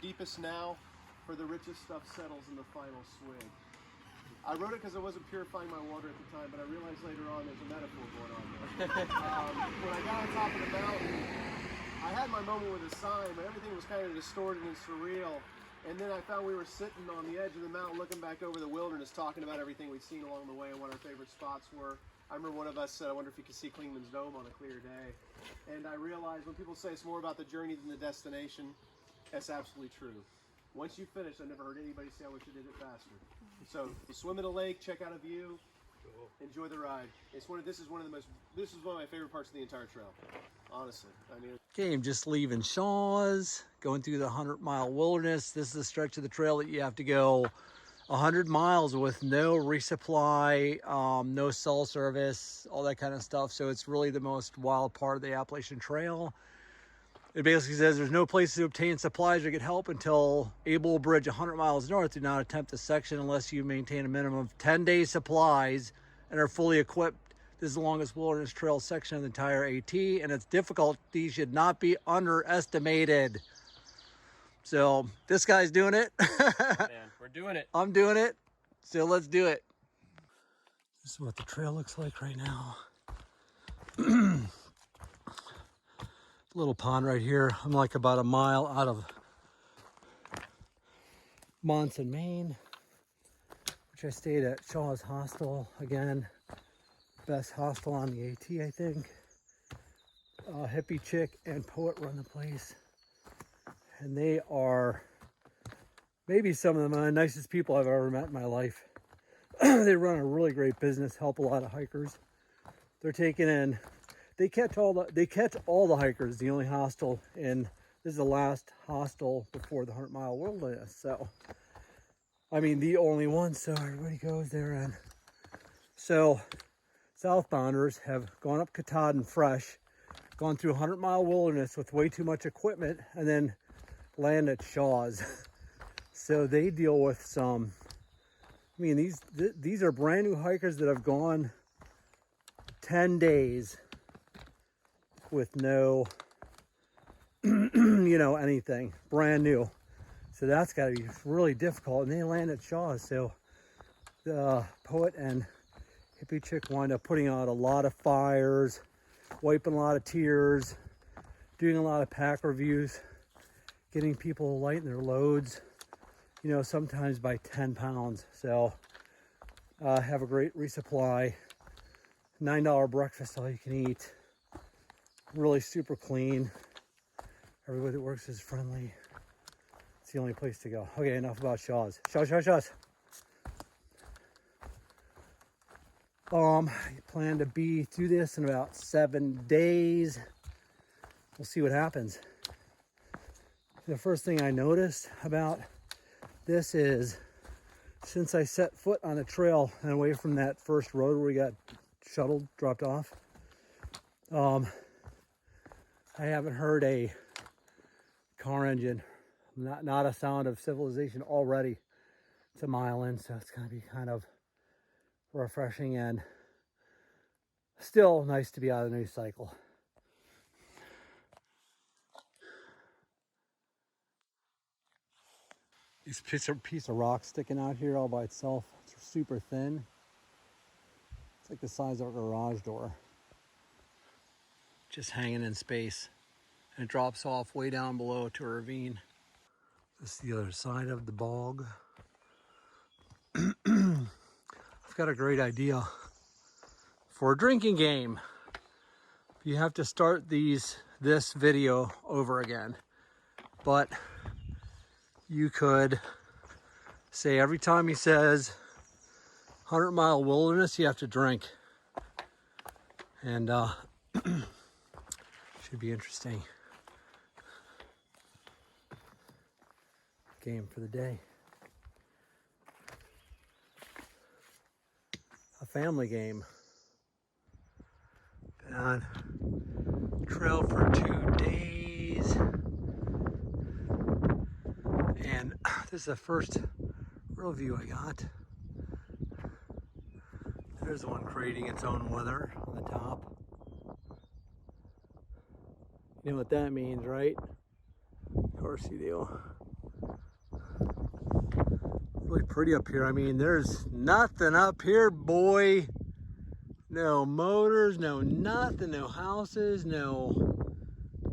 deepest now, for the richest stuff settles in the final swig. I wrote it because I wasn't purifying my water at the time, but I realized later on there's a metaphor going on there. When I got on top of the mountain, I had my moment with the sign, but everything was kind of distorted and surreal. And then I found we were sitting on the edge of the mountain looking back over the wilderness, talking about everything we'd seen along the way and what our favorite spots were. I remember one of us said, I wonder if you could see Clingman's Dome on a clear day. And I realized when people say it's more about the journey than the destination, that's absolutely true. Once you finish, I never heard anybody say, I wish I did it faster. So you swim in a lake, check out a view, enjoy the ride. This is one of my favorite parts of the entire trail, honestly. I mean, okay, I'm just leaving Shaw's, going through the 100-mile wilderness. This is a stretch of the trail that you have to go 100 miles with no resupply, no cell service, all that kind of stuff. So it's really the most wild part of the Appalachian Trail. It basically says there's no place to obtain supplies or get help until Abel Bridge, 100 miles north. Do not attempt this section unless you maintain a minimum of 10 days supplies and are fully equipped. This is the longest wilderness trail section of the entire AT, and its difficulty should not be underestimated. So this guy's doing it. Man, we're doing it. I'm doing it. So let's do it. This is what the trail looks like right now. Little pond right here. I'm like about a mile out of Monson, Maine, which I stayed at Shaw's Hostel. Again, best hostel on the AT, I think. Hippie chick and poet run the place. And they are maybe some of the nicest people I've ever met in my life. They run a really great business, help a lot of hikers. They're taking in, they catch all the hikers. The only hostel this is the last hostel before the 100-mile wilderness. So, I mean, the only one. So everybody goes there. And so southbounders have gone up Katahdin fresh, gone through 100-mile wilderness with way too much equipment, and then land at Shaw's. So they deal with some, I mean, these are brand new hikers that have gone 10 days with no, anything, brand new. So that's got to be really difficult. And they land at Shaw's. So the poet and hippie chick wind up putting out a lot of fires, wiping a lot of tears, doing a lot of pack reviews, getting people to lighten their loads, sometimes by 10 pounds. So have a great resupply. $9 breakfast, all you can eat. Really super clean. Everybody that works is friendly. It's the only place to go. Okay, enough about Shaw's. Shaw's. I plan to be through this in about 7 days. We'll see what happens. The first thing I noticed about this is since I set foot on the trail and away from that first road where we got shuttled, dropped off, I haven't heard a car engine, not a sound of civilization already. It's a mile in, so it's going to be kind of refreshing and still nice to be out of the news cycle. This piece of rock sticking out here all by itself. It's super thin. It's like the size of a garage door. Just hanging in space. And it drops off way down below to a ravine. This is the other side of the bog. I've got a great idea for a drinking game. You have to start this video over again. But you could say every time he says 100-mile wilderness, you have to drink. And should be interesting. Game for the day. A family game. Been on trail for 2 days. And this is the first real view I got. There's the one creating its own weather on the top. You know what that means, right? Of course you do. pretty up here. I mean, there's nothing up here, boy. No motors, no nothing, no houses, no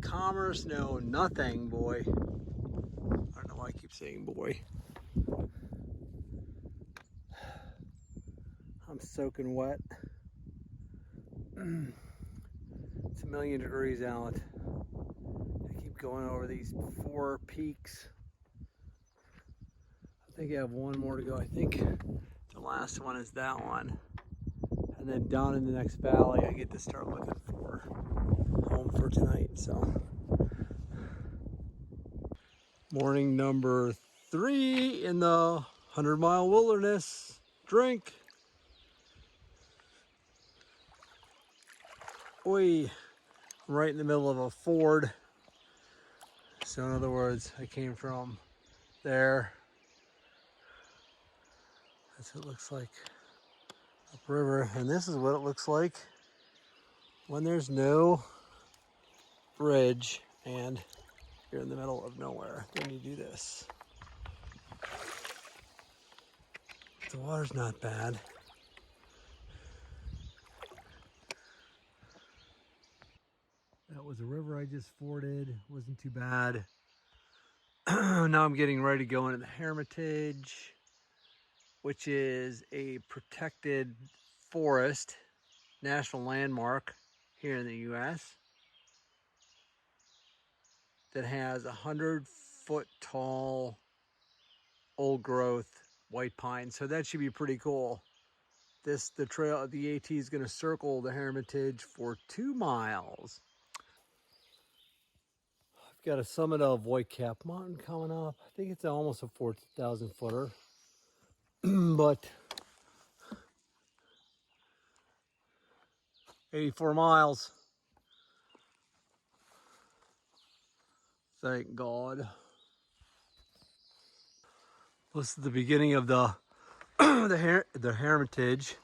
commerce, no nothing, boy. I don't know why I keep saying boy. I'm soaking wet. It's 1,000,000 degrees out. I keep going over these 4 peaks. I think I have one more to go. I think the last one is that one. And then down in the next valley, I get to start looking for home for tonight. So, morning number 3 in the 100-mile wilderness. Drink. Oi, right in the middle of a ford. So in other words, I came from there. That's what it looks like upriver. And this is what it looks like when there's no bridge and you're in the middle of nowhere. Then you do this. The water's not bad. That was a river I just forded. Wasn't too bad. Now I'm getting ready to go into the Hermitage, which is a protected forest, national landmark here in the U.S. that has 100-foot tall old growth white pine. So that should be pretty cool. The trail, the AT is going to circle the Hermitage for 2 miles. I've got a summit of White Cap Mountain coming up. I think it's almost a 4,000 footer, but 84 miles. Thank God. This is the beginning of the the Hermitage,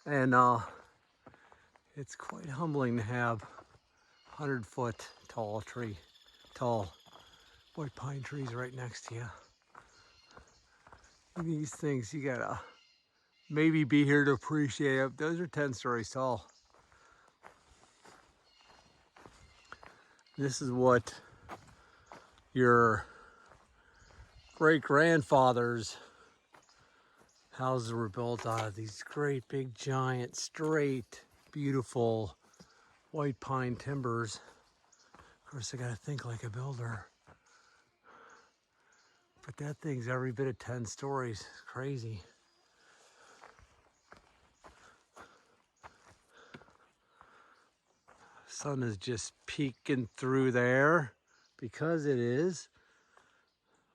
and it's quite humbling to have 100-foot tall white pine trees right next to you. These things you gotta maybe be here to appreciate it. Those are 10 stories tall. This is what your great-grandfathers' houses were built out of. These great big giant straight beautiful white pine timbers. Of course I gotta think like a builder, but that thing's every bit of 10 stories. It's crazy. Sun is just peeking through there because it is,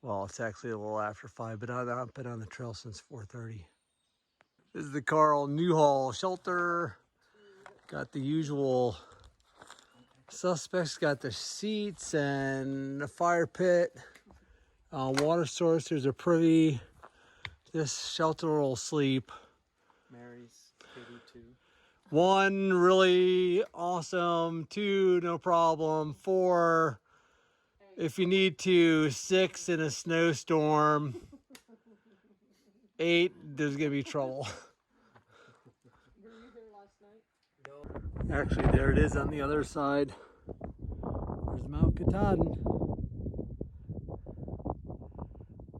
well, it's actually a little after 5, but I've been on the trail since 4:30. This is the Carl Newhall shelter. Got the usual suspects, got the seats and a fire pit, water source. There's a privy. This shelter will sleep. Mary's kitty too. 1, really awesome. 2, no problem. 4, if you need to. 6, in a snowstorm. 8, there's gonna be trouble. Were you there last night? No. Actually, there it is on the other side. There's Mount Katahdin.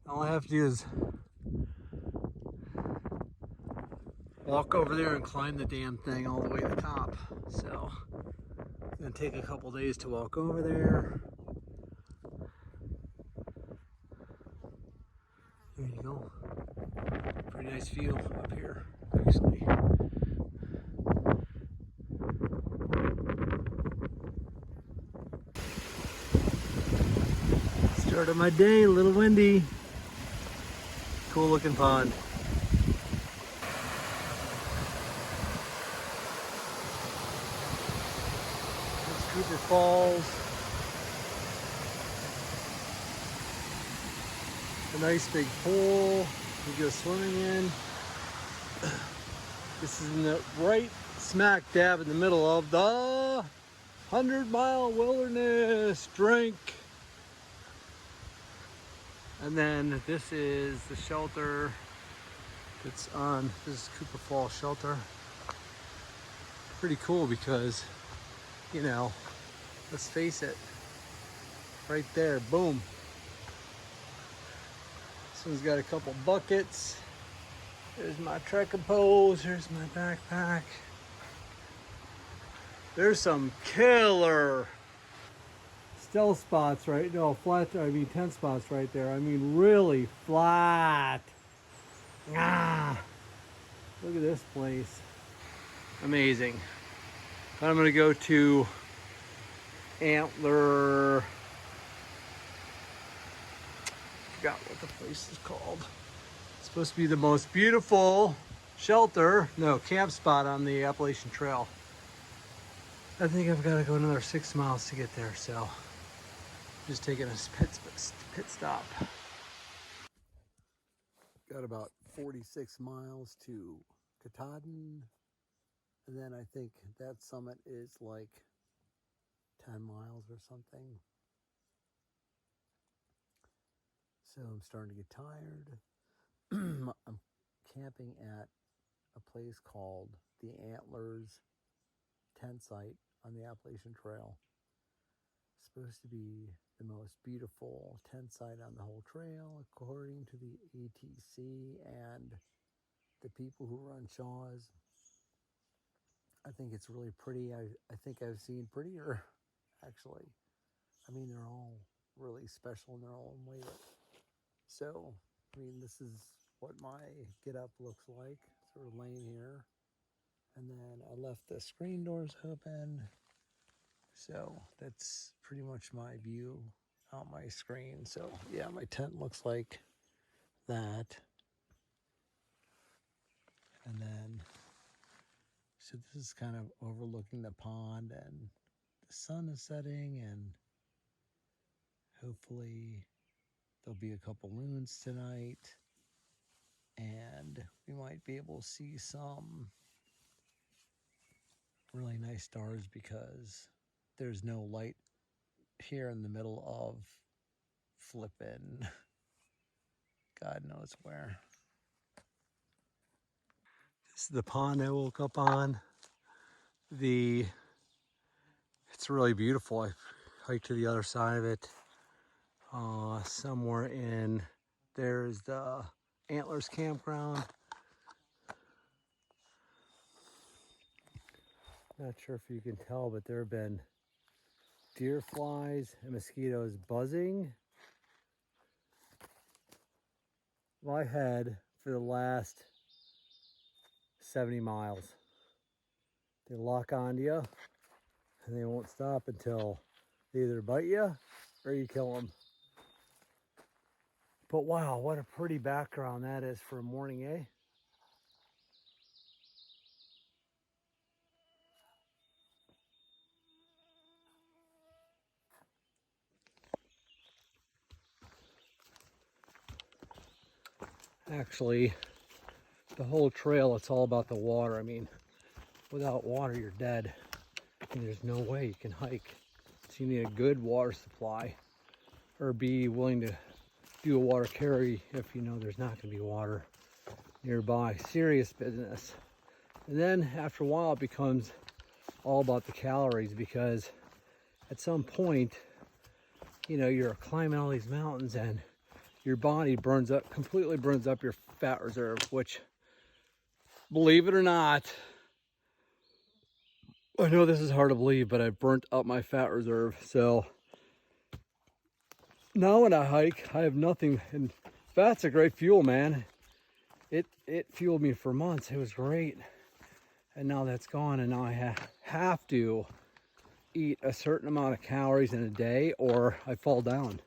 All I have to do is walk over there and climb the damn thing all the way to the top. So it's gonna take a couple days to walk over there. There you go. Pretty nice view up here, actually. Start of my day, a little windy. Cool looking pond. Cooper Falls. A nice big pool to go swimming in. This is in the right smack dab in the middle of the 100-mile wilderness. Drink. And then this is the shelter that's on, this is Cooper Falls Shelter. Pretty cool because, you know, let's face it, right there, boom. This one's got a couple buckets. There's my trekking poles, here's my backpack. There's some killer stealth spots right, no, flat, I mean tent spots right there. I mean really flat. Ah, look at this place. Amazing. I'm gonna go to Antler, forgot what the place is called. It's supposed to be the most beautiful shelter, no, camp spot on the Appalachian Trail. I think I've got to go another 6 miles to get there, so just taking a pit stop. Got about 46 miles to Katahdin, and then I think that summit is like 10 miles or something. So I'm starting to get tired. I'm camping at a place called the Antlers tent site on the Appalachian Trail. It's supposed to be the most beautiful tent site on the whole trail, according to the ATC and the people who run Shaw's. I think it's really pretty. I think I've seen prettier, actually. I mean, they're all really special in their own way. So, I mean, this is what my get up looks like, sort of laying here. And then I left the screen doors open. So that's pretty much my view out my screen. So yeah, my tent looks like that. And then, so this is kind of overlooking the pond, and the sun is setting, and hopefully there'll be a couple loons tonight, and we might be able to see some really nice stars because there's no light here in the middle of flippin' God knows where. This is the pond I woke up on. It's really beautiful. I hiked to the other side of it. Somewhere in there's the Antlers Campground. Not sure if you can tell, but there have been deer flies and mosquitoes buzzing my head for the last 70 miles. They lock onto you and they won't stop until they either bite you or you kill them. But wow, what a pretty background that is for a morning, eh? Actually, the whole trail, it's all about the water. I mean, without water, you're dead. And there's no way you can hike. So you need a good water supply, or be willing to do a water carry if you know there's not going to be water nearby. Serious business. And then after a while, it becomes all about the calories, because at some point, you know, you're climbing all these mountains and your body completely burns up your fat reserve, which, believe it or not, I know this is hard to believe, but I've burnt up my fat reserve. So now when I hike, I have nothing, and fat's a great fuel, man. It fueled me for months. It was great. And now that's gone, and now I have to eat a certain amount of calories in a day or I fall down.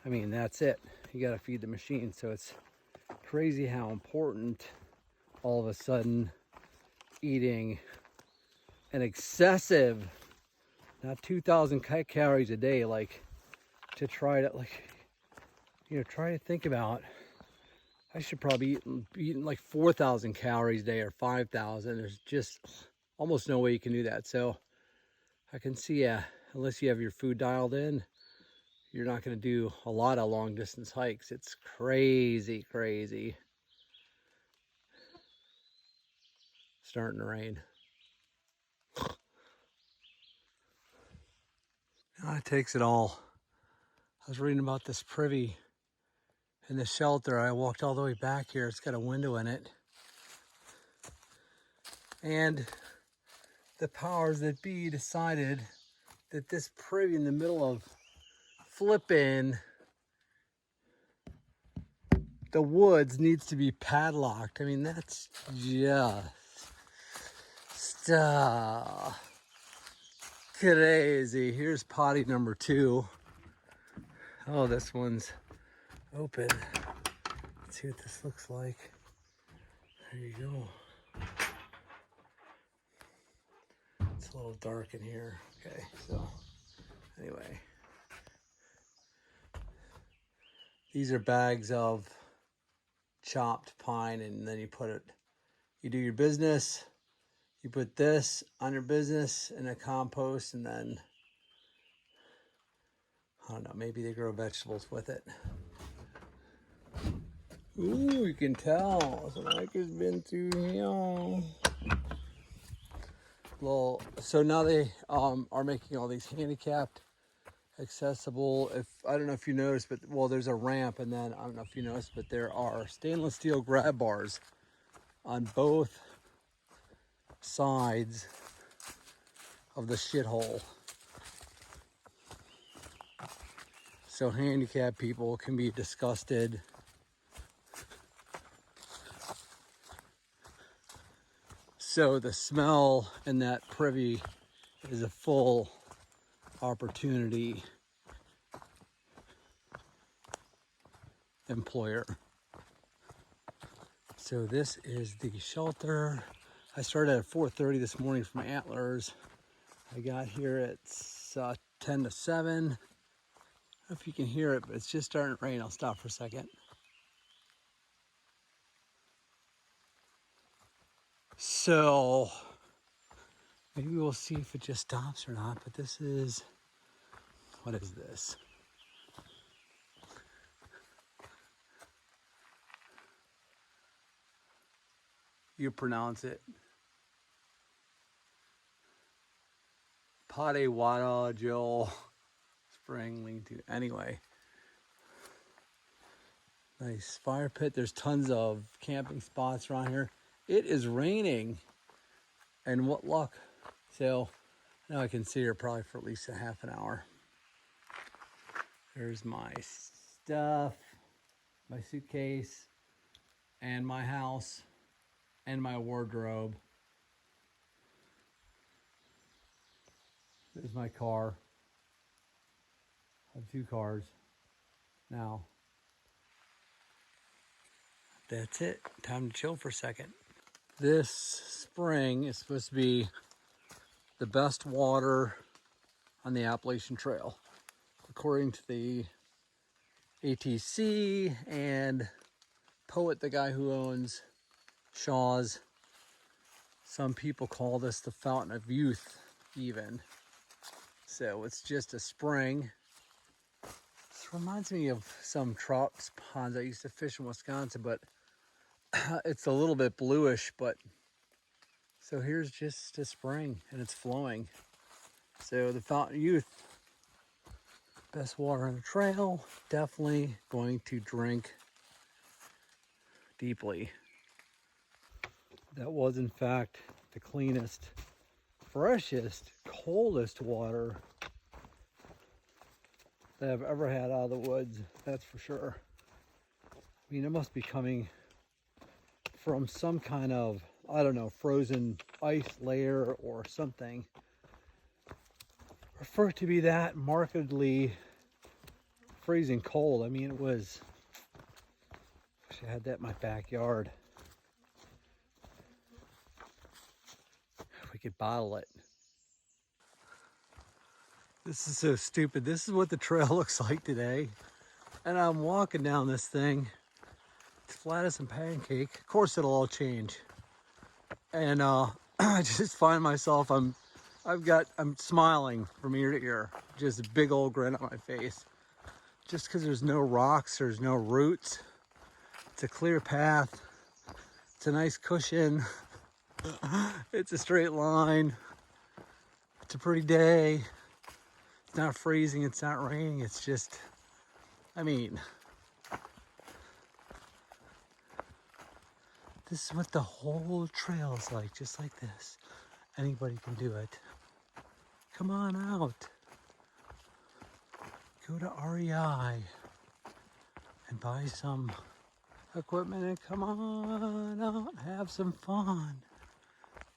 I mean, that's it. You got to feed the machine. So it's crazy how important all of a sudden eating an excessive, not 2,000 calories a day, like to try to, like, you know, try to think about, I should probably eating like 4,000 calories a day or 5,000. There's just almost no way you can do that. So I can see, unless you have your food dialed in, you're not going to do a lot of long distance hikes. It's crazy, crazy. Starting to rain. It takes it all. I was reading about this privy in the shelter. I walked all the way back here. It's got a window in it. And the powers that be decided that this privy in the middle of flipping the woods needs to be padlocked. I mean, that's just crazy. Here's potty number 2. Oh, this one's open. Let's see what this looks like. There you go. It's a little dark in here. Okay, so anyway. These are bags of chopped pine, and then you do your business. You put this on your business in a compost, and then, I don't know, maybe they grow vegetables with it. Ooh, you can tell. So Mike has been through here. So now they are making all these handicapped accessible. I don't know if you noticed, but there's a ramp, and then I don't know if you noticed, but there are stainless steel grab bars on both sides of the shithole, so handicapped people can be disgusted. So the smell in that privy is a full opportunity employer. So this is the shelter. I started at 4:30 this morning from Antlers. I got here at 10 to 7. I don't know if you can hear it, but it's just starting to rain. I'll stop for a second. So maybe we'll see if it just stops or not, but this is, what is this? You pronounce it. Padewada Jill Spring lean-to. Anyway, nice fire pit. There's tons of camping spots around here. It is raining, and what luck. So now I can see her probably for at least a half an hour. There's my stuff, my suitcase, and my house, and my wardrobe. There's my car. I have 2 cars now. That's it. Time to chill for a second. This spring is supposed to be the best water on the Appalachian Trail, according to the ATC and Poet, the guy who owns Shaw's. Some people call this the Fountain of Youth even. So it's just a spring. This reminds me of some trout ponds I used to fish in Wisconsin, but it's a little bit bluish. But so here's just a spring, and it's flowing. So the Fountain of Youth, best water on the trail. Definitely going to drink deeply. That was in fact the cleanest, freshest, coldest water that I've ever had out of the woods, that's for sure. I mean, it must be coming from some kind of, I don't know, frozen ice layer or something. For it to be that markedly freezing cold, I mean, it was, wish I had that in my backyard. If we could bottle it. This is so stupid. This is what the trail looks like today. And I'm walking down this thing. It's flat as a pancake. Of course it'll all change. And I just find myself, I'm smiling from ear to ear. Just a big old grin on my face. just because there's no rocks, there's no roots. It's a clear path. It's a nice cushion. It's a straight line. It's a pretty day. It's not freezing, it's not raining. It's just, I mean, this is what the whole trail is like, just like this. Anybody can do it. Come on out. Go to REI and buy some equipment and come on out and have some fun.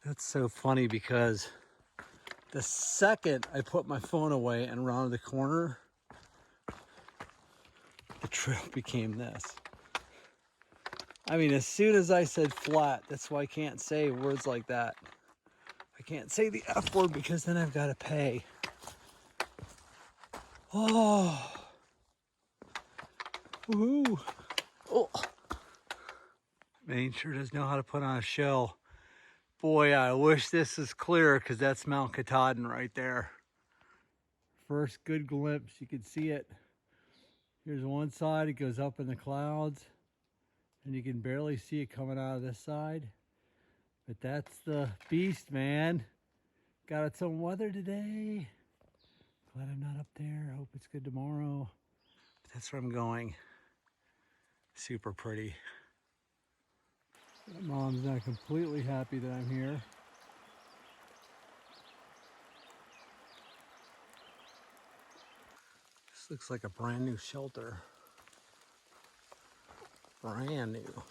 That's so funny because the second I put my phone away and rounded the corner, the trail became this. I mean, as soon as I said flat, that's why I can't say words like that. I can't say the F word because then I've got to pay. Oh. Woohoo. Oh. Maine sure does know how to put on a show. Boy, I wish this is clear because that's Mount Katahdin right there. First good glimpse, you can see it. Here's one side, it goes up in the clouds. And you can barely see it coming out of this side. But that's the beast, man. Got its own weather today. Glad I'm not up there. Hope it's good tomorrow. But that's where I'm going. Super pretty. Mom's not completely happy that I'm here. This looks like a brand new shelter. Brand new.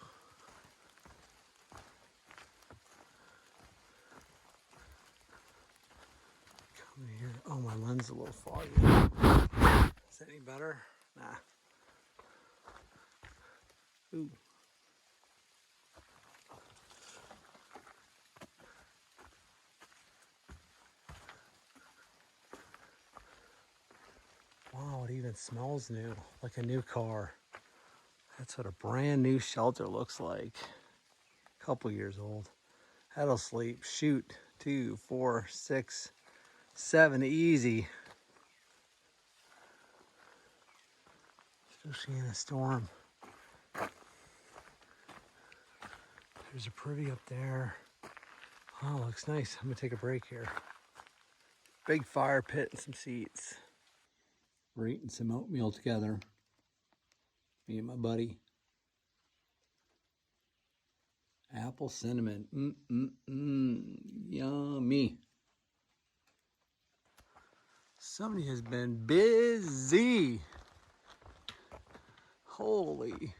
Come here. Oh, my lens is a little foggy. Is that any better? Nah. Ooh. Wow, it even smells new, like a new car. That's what a brand new shelter looks like. A couple years old. That'll sleep. Shoot. 2, 4, 6, 7. Easy. Especially in a storm. There's a pretty up there. Oh, looks nice. I'm gonna take a break here. Big fire pit and some seats. We're eating some oatmeal together. Me and my buddy. Apple cinnamon. Yummy. Somebody has been busy. Holy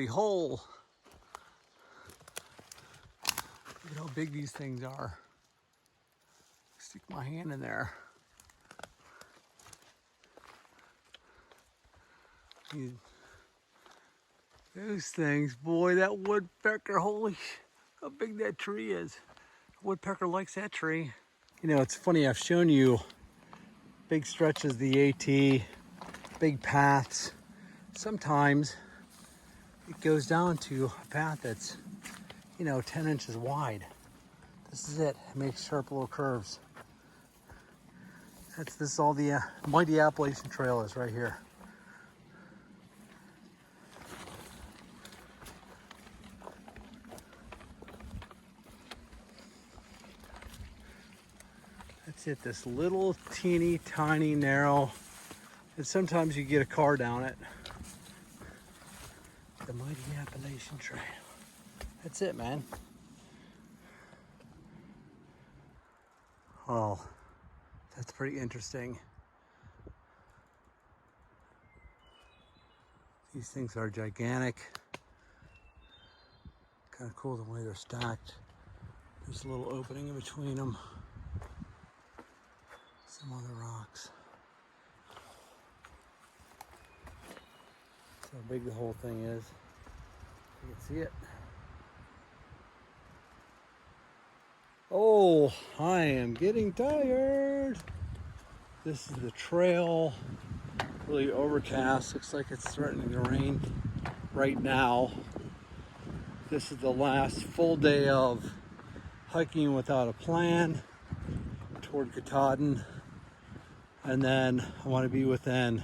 hole. Look at how big these things are. Stick my hand in there. Those things, boy, that woodpecker, holy, how big that tree is. Woodpecker likes that tree. You know, it's funny, I've shown you big stretches of the AT, big paths. Sometimes it goes down to a path that's, 10 inches wide. This is it. It makes sharp little curves. This is all the mighty Appalachian Trail is right here. That's it. This little teeny tiny narrow, and sometimes you get a car down it. The mighty Appalachian Trail. That's it, man. Well, that's pretty interesting. These things are gigantic. Kind of cool the way they're stacked. There's a little opening in between them. Some other rocks. That's how big the whole thing is. You can see it. Oh, I am getting tired. This is the trail. Really overcast. Looks like it's threatening to rain right now. This is the last full day of hiking without a plan toward Katahdin. And then I want to be within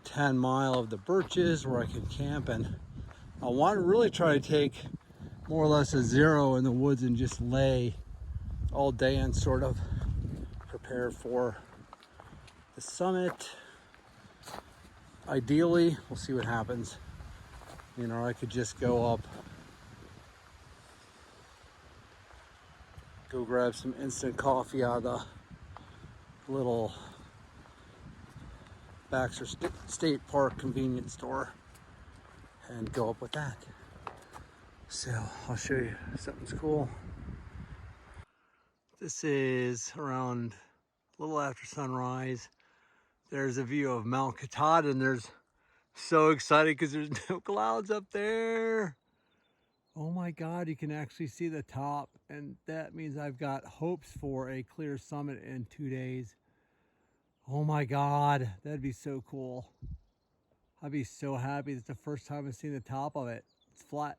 10 mile of the birches where I can camp, and I want to really try to take more or less a zero in the woods and just lay all day and sort of prepare for the summit. Ideally, we'll see what happens. You know, I could just go up, go grab some instant coffee out of the little Baxter State Park convenience store and go up with that. So I'll show you something's cool. This is around a little after sunrise. There's a view of Mount Katahdin. There's so excited because there's no clouds up there. Oh my God, you can actually see the top, and that means I've got hopes for a clear summit in 2 days. Oh my God, that'd be so cool. I'd be so happy. It's the first time I've seen the top of it. It's flat.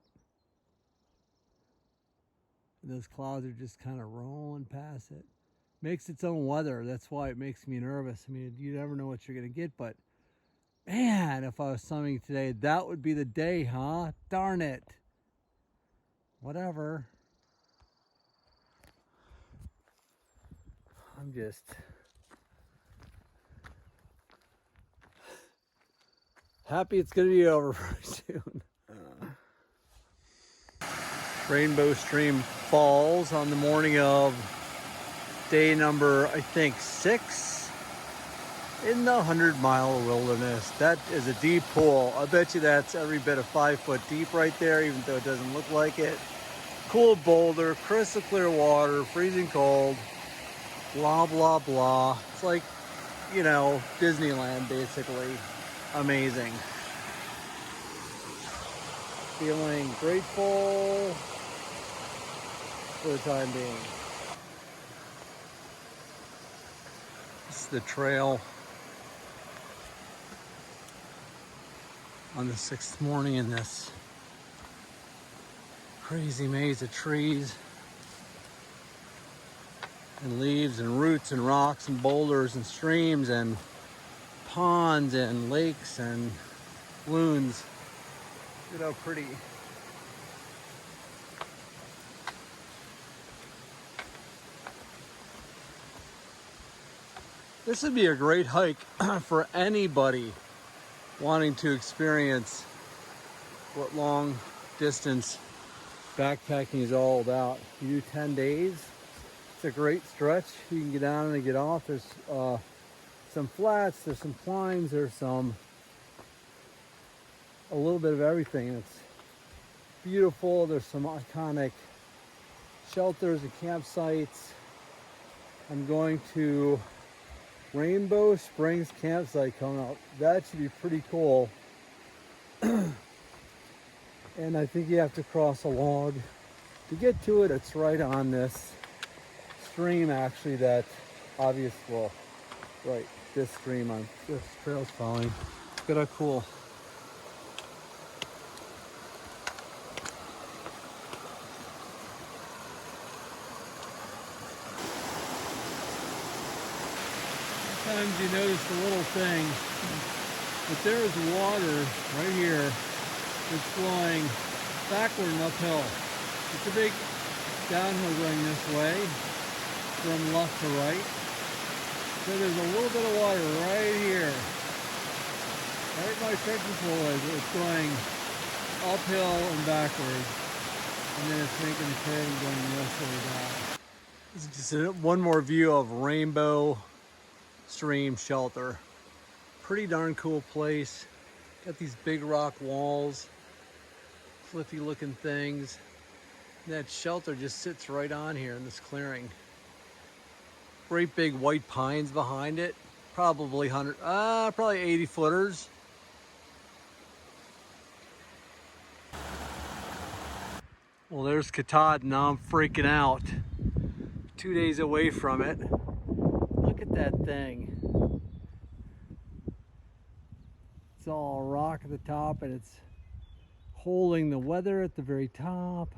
And those clouds are just kind of rolling past it. Makes its own weather. That's why it makes me nervous. I mean, you never know what you're gonna get, but man, if I was summiting today, that would be the day, huh? Darn it. Whatever. I'm just happy it's gonna be over very soon. Rainbow Stream Falls on the morning of day number, I think, 6 in the 100-mile wilderness. That is a deep pool. I bet you that's every bit of 5 foot deep right there, even though it doesn't look like it. Cool boulder, crystal clear water, freezing cold, blah, blah, blah. It's like, you know, Disneyland, basically. Amazing. Feeling grateful for the time being. This is the trail on the 6th morning in this crazy maze of trees and leaves and roots and rocks and boulders and streams and ponds and lakes and loons. Look at how pretty. This would be a great hike for anybody wanting to experience what long distance backpacking is all about. You do 10 days. It's a great stretch. You can get on and get off. There's some flats, there's some climbs, there's a little bit of everything. It's beautiful. There's some iconic shelters and campsites. I'm going to Rainbow Springs campsite coming up. That should be pretty cool. And I think you have to cross a log to get to it. It's right on this stream, actually, that obvious, well, right, this stream on this trail's following. Look at how cool. Sometimes you notice the little thing, but there is water right here that's flowing backward and uphill. It's a big downhill going this way from left to right. So there's a little bit of water right here. Right by trekking pole is it's going uphill and backwards. And then it's making a curve and going this way down. This is just one more view of Rainbow Stream Shelter. Pretty darn cool place. Got these big rock walls, cliffy looking things. That shelter just sits right on here in this clearing. Great big white pines behind it. Probably 80 footers. Well, there's Katahdin. Now I'm freaking out. 2 days away from it. Look at that thing. It's all rock at the top, and it's holding the weather at the very top.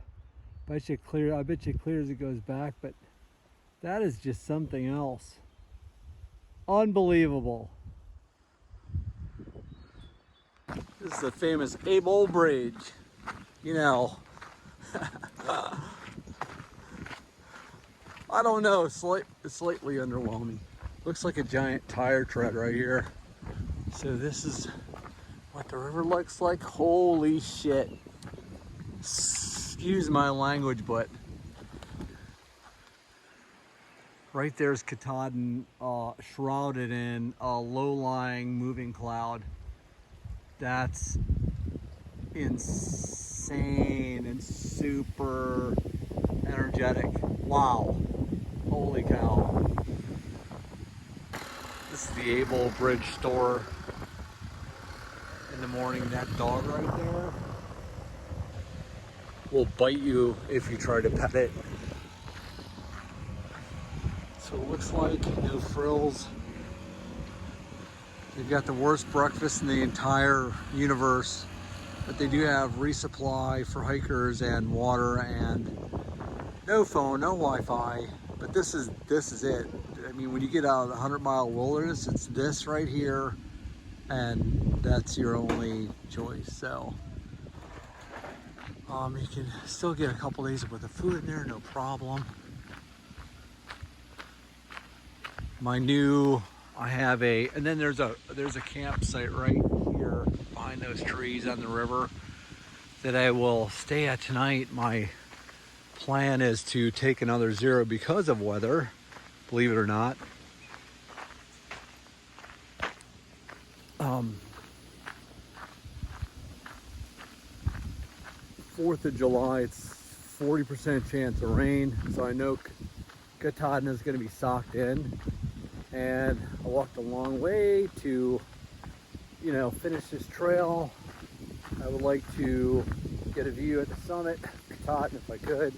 I bet you clear as it goes back, but that is just something else. Unbelievable. This is the famous Abel Bridge. You know, I don't know, it's slightly underwhelming. Looks like a giant tire tread right here. So this is what the river looks like. Holy shit. Excuse my language, but right there's Katahdin, shrouded in a low-lying moving cloud. That's insane and super energetic. Wow. Holy cow. This is the Abel Bridge store. In the morning, that dog right there will bite you if you try to pet it. So it looks like no frills. They've got the worst breakfast in the entire universe, but they do have resupply for hikers and water and no phone, no Wi-Fi. But this is it. I mean, when you get out of the 100-mile wilderness, it's this right here, and that's your only choice. So you can still get a couple days worth of food in there, no problem. I have and then there's a campsite right here behind those trees on the river that I will stay at tonight. My plan is to take another zero because of weather, believe it or not. 4th of July, it's 40% chance of rain, so I know Katahdin is going to be socked in. And I walked a long way to, you know, finish this trail. I would like to get a view at the summit, Katahdin, if I could.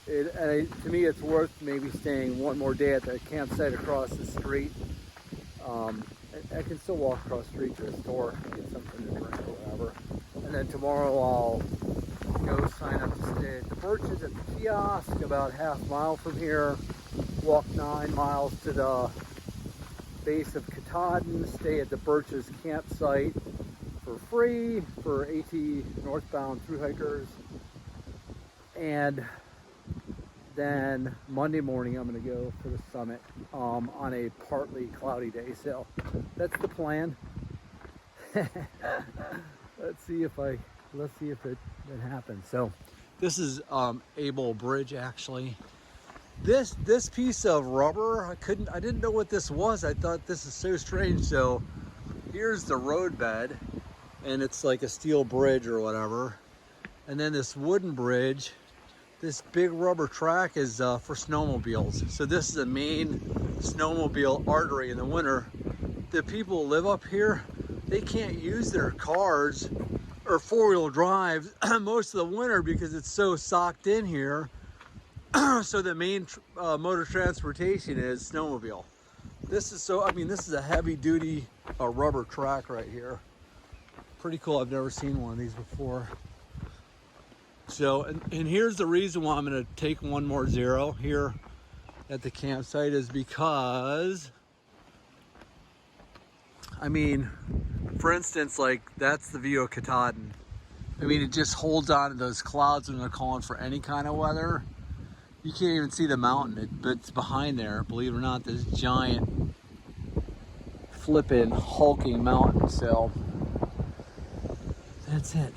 To me, it's worth maybe staying one more day at the campsite across the street. I can still walk across the street to a store and get something to drink or whatever. And then tomorrow I'll go sign up to stay at the Birches at the kiosk, about half mile from here. Walk 9 miles to the base of Katahdin, stay at the Birches campsite for free for AT northbound thru hikers. And then Monday morning I'm going to go for the summit on a partly cloudy day. So that's the plan. Let's see if it happens. So this is Abel Bridge, actually. This piece of rubber, I didn't know what this was. I thought, this is so strange. So here's the roadbed, and it's like a steel bridge or whatever. And then this wooden bridge, this big rubber track is for snowmobiles. So this is the main snowmobile artery in the winter. The people who live up here, they can't use their cars or four-wheel drives most of the winter because it's so socked in here. So the main mode of transportation is snowmobile. This is this is a heavy-duty rubber track right here. Pretty cool. I've never seen one of these before. So, and here's the reason why I'm going to take one more zero here at the campsite is because, I mean, for instance, like that's the view of Katahdin. I mean, it just holds on to those clouds when they're calling for any kind of weather. You can't even see the mountain, but it's behind there, believe it or not, this giant flippin' hulking mountain. So that's it.